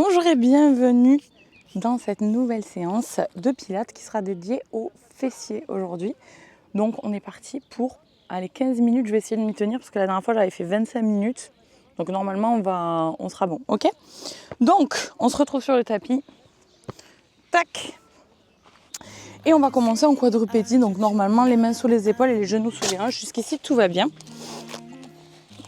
Bonjour et bienvenue dans cette nouvelle séance de pilates qui sera dédiée aux fessiers aujourd'hui. Donc on est parti pour 15 minutes, je vais essayer de m'y tenir parce que la dernière fois j'avais fait 25 minutes. Donc normalement on sera bon, ok? Donc on se retrouve sur le tapis. Tac! Et on va commencer en quadrupédie, donc normalement les mains sous les épaules et les genoux sous les hanches. Jusqu'ici tout va bien.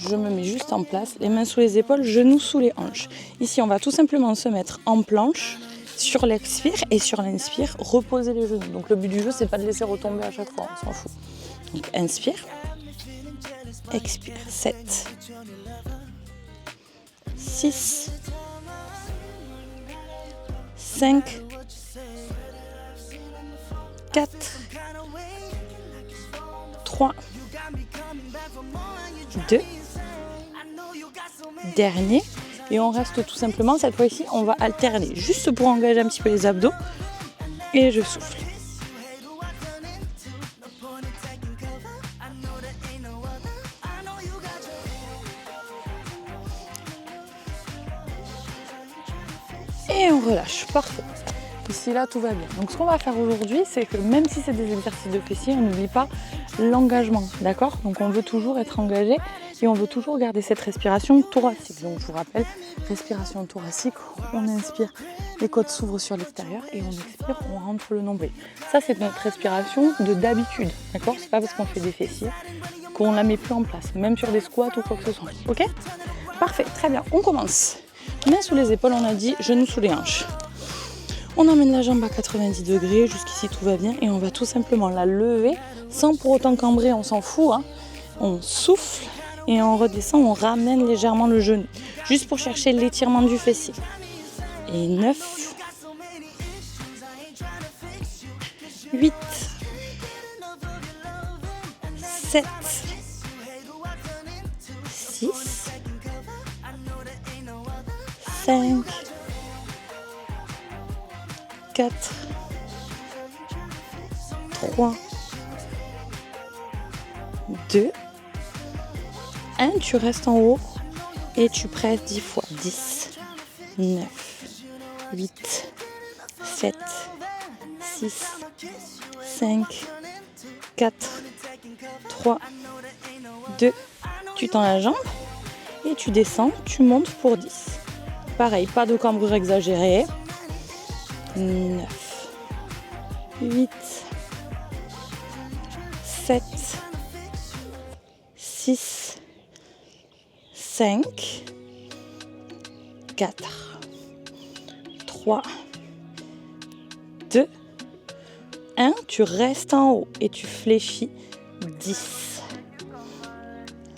Je me mets juste en place, les mains sous les épaules, genoux sous les hanches. Ici, on va tout simplement se mettre en planche sur l'expire et sur l'inspire, reposer les genoux. Donc le but du jeu, c'est pas de laisser retomber à chaque fois, on s'en fout. Donc inspire, expire. 7, 6, 5, 4, 3, 2, dernier, et on reste tout simplement, cette fois-ci on va alterner juste pour engager un petit peu les abdos et je souffle. Et on relâche, parfait. Ici là tout va bien. Donc ce qu'on va faire aujourd'hui, c'est que même si c'est des exercices de fessiers, on n'oublie pas l'engagement, d'accord? Donc on veut toujours être engagé et on veut toujours garder cette respiration thoracique. Donc je vous rappelle, respiration thoracique, on inspire, les côtes s'ouvrent sur l'extérieur et on expire, on rentre le nombril. Ça c'est notre respiration de d'habitude, d'accord? C'est pas parce qu'on fait des fessiers qu'on la met plus en place, même sur des squats ou quoi que ce soit, ok? Parfait, très bien, on commence. Mains sous les épaules, on a dit, genoux sous les hanches. On emmène la jambe à 90 degrés, jusqu'ici tout va bien et on va tout simplement la lever sans pour autant cambrer, on s'en fout. Hein. On souffle et on redescend, on ramène légèrement le genou, juste pour chercher l'étirement du fessier. Et 9, 8, 7, 6, 5, 4, 3, 2, 1, tu restes en haut et tu presses 10 fois. 10, 9, 8, 7, 6, 5, 4, 3, 2, tu tends la jambe et tu descends, tu montes pour 10. Pareil, pas de cambrure exagérée. 9, 8, 7, 6, 5, 4, 3, 2, 1. Tu restes en haut et tu fléchis 10.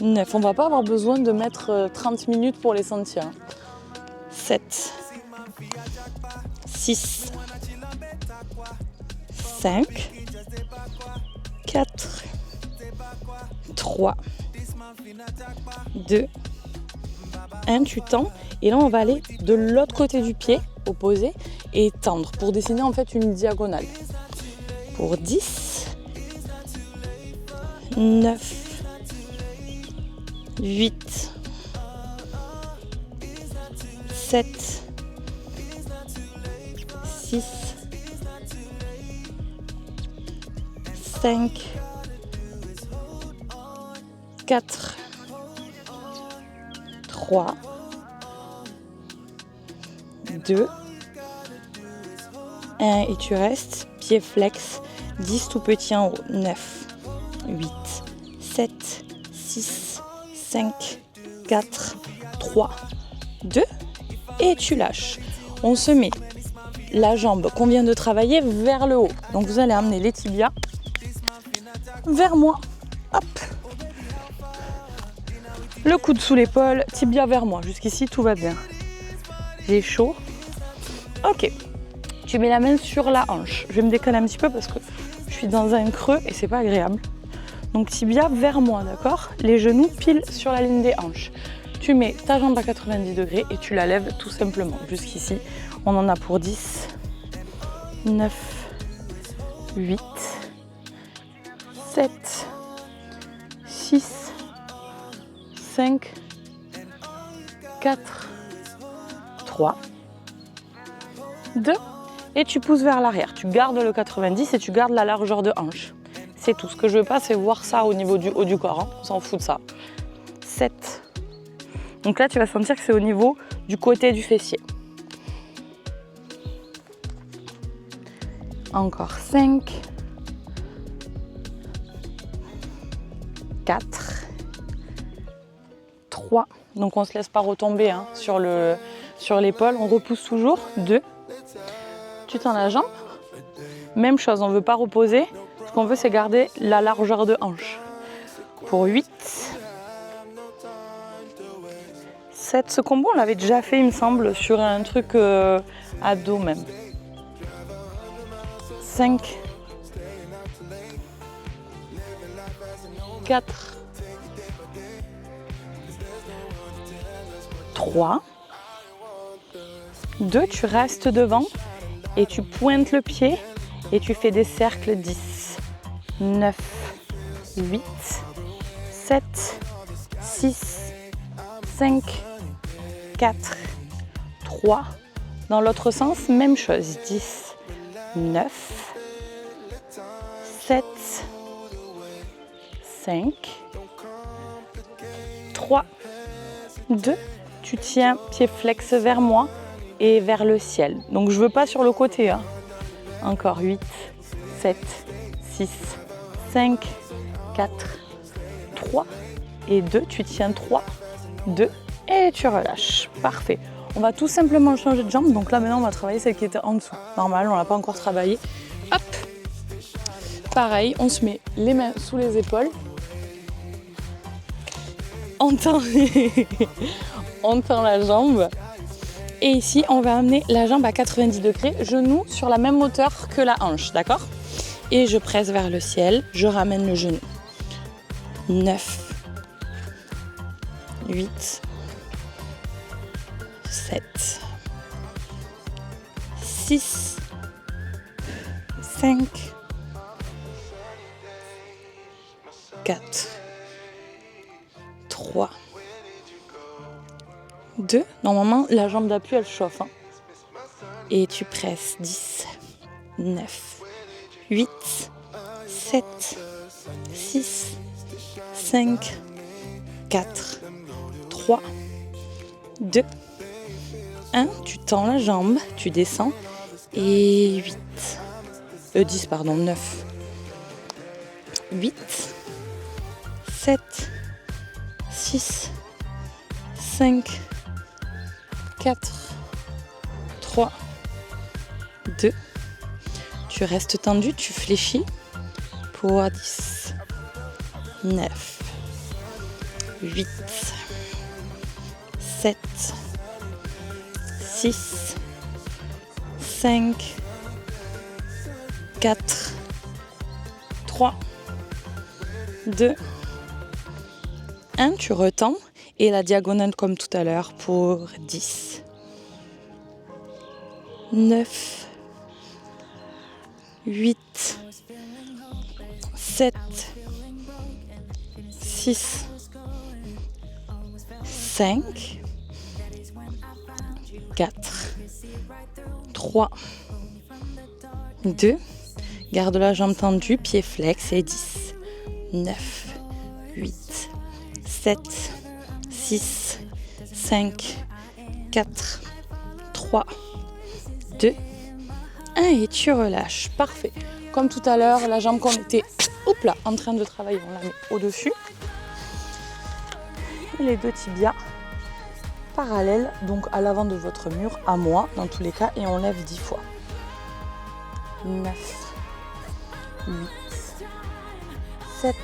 9. On ne va pas avoir besoin de mettre 30 minutes pour les sentir. 7, 6, 5, 4, 3, 2, 1, tu tends. Et là, on va aller de l'autre côté du pied, opposé, et tendre pour dessiner en fait une diagonale. Pour 10, 9, 8, 7, 6, 5, 4, 3, 2, 1 et tu restes, pied flex, 10 tout petit en haut, 9, 8, 7, 6, 5, 4, 3, 2 et tu lâches. On se met la jambe qu'on vient de travailler vers le haut. Donc vous allez amener les tibias vers moi. Hop. Le coude sous l'épaule, tibia vers moi. Jusqu'ici, tout va bien. J'ai chaud. Ok. Tu mets la main sur la hanche. Je vais me décaler un petit peu parce que je suis dans un creux et c'est pas agréable. Donc tibia vers moi, d'accord? Les genoux pile sur la ligne des hanches. Tu mets ta jambe à 90 degrés et tu la lèves tout simplement. Jusqu'ici, on en a pour 10, 9, 8, 7, 6, 5, 4, 3, 2, et tu pousses vers l'arrière. Tu gardes le 90 et tu gardes la largeur de hanche. C'est tout. Ce que je veux pas, c'est voir ça au niveau du haut du corps. Hein. On s'en fout de ça. 7. Donc là, tu vas sentir que c'est au niveau du côté du fessier. Encore 5. 4. 3. Donc on ne se laisse pas retomber hein, sur l'épaule. On repousse toujours. 2. Tu tends la jambe. Même chose, on ne veut pas reposer. Ce qu'on veut, c'est garder la largeur de hanche. Pour 8. 7. Ce combo, on l'avait déjà fait, il me semble, sur un truc à dos même. 5. 4. 3. 2. Tu restes devant et tu pointes le pied et tu fais des cercles 10. 9. 8. 7. 6. 5. 4. 3. Dans l'autre sens, même chose. 10. 9. 7. 5. 3. 2. Tu tiens pied flex vers moi et vers le ciel. Donc je veux pas sur le côté. Hein. Encore 8, 7, 6, 5, 4, 3 et 2. Tu tiens 3, 2 et tu relâches. Parfait. On va tout simplement changer de jambe. Donc là maintenant on va travailler celle qui était en dessous. Normal, on l'a pas encore travaillé. Hop. Pareil, on se met les mains sous les épaules. On tend la jambe. Et ici, on va amener la jambe à 90 degrés, genou sur la même hauteur que la hanche, d'accord? Et je presse vers le ciel, je ramène le genou. 9, 8, 7, 6, 5, 4, 3, 2. Normalement, la jambe d'appui, elle chauffe. Hein. Et tu presses 10, 9, 8, 7, 6, 5, 4, 3, 2, 1. Tu tends la jambe, tu descends. Et 10, pardon, 9, 8, 7, 6, 5, 4, 3, 2. Tu restes tendu, tu fléchis pour 10, 9, 8, 7, 6, 5, 4, 3, 2, 1. Tu retends. Et la diagonale comme tout à l'heure pour 10, 9, 8, 7, 6, 5, 4, 3, 2. Garde la jambe tendue, pied flex et 10, 9, 8, 7, 6, 5, 4, 3, 2, 1 et tu relâches. Parfait. Comme tout à l'heure, la jambe qu'on était en train de travailler, on la met au-dessus. Et les deux tibias parallèles, donc à l'avant de votre mur, à moi dans tous les cas, et on lève 10 fois. 9, 8, 7,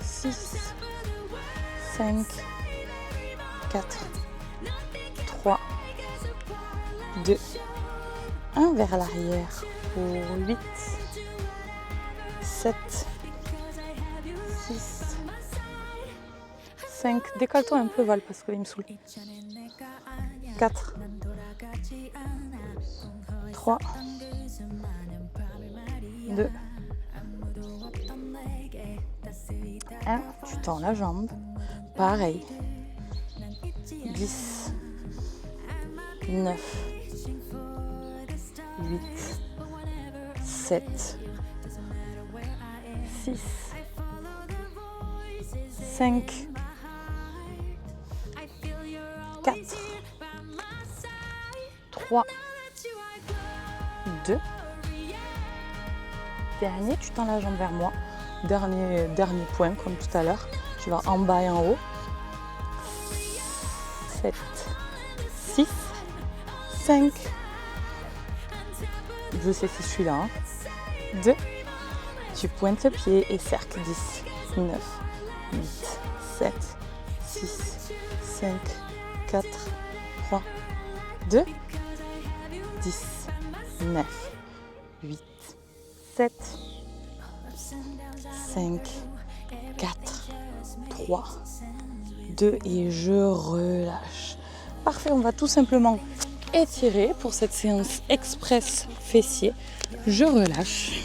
6, 5, 4, 3, 2, 1 vers l'arrière pour 8, 7, 6, 5. Décale-toi un peu, Val, parce qu'il me saoule. 4, 3, 2, 1. Tu tends la jambe. Pareil. 10, 9, 8, 7, 6, 5, 4, 3, 2. Dernier, tu tends la jambe vers moi. Dernier point, comme tout à l'heure. Tu vas en bas et en haut. 7, 6, 5. Je sais si je suis là. 2. Tu pointes le pied et cercle. 10, 9, 8, 7, 6, 5, 4, 3, 2, 10, 9, 8, 7, 5, 4, 3, 2 et je relâche. Parfait, on va tout simplement étirer pour cette séance express fessier. Je relâche.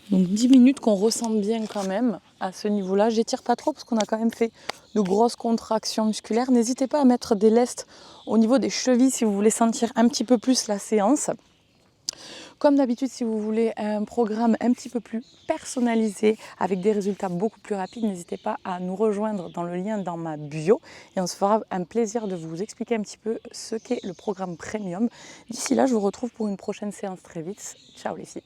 Donc 10 minutes qu'on ressent bien quand même à ce niveau-là. J'étire pas trop parce qu'on a quand même fait de grosses contractions musculaires. N'hésitez pas à mettre des lestes au niveau des chevilles si vous voulez sentir un petit peu plus la séance. Comme d'habitude, si vous voulez un programme un petit peu plus personnalisé avec des résultats beaucoup plus rapides, n'hésitez pas à nous rejoindre dans le lien dans ma bio et on se fera un plaisir de vous expliquer un petit peu ce qu'est le programme premium. D'ici là, je vous retrouve pour une prochaine séance très vite. Ciao les filles.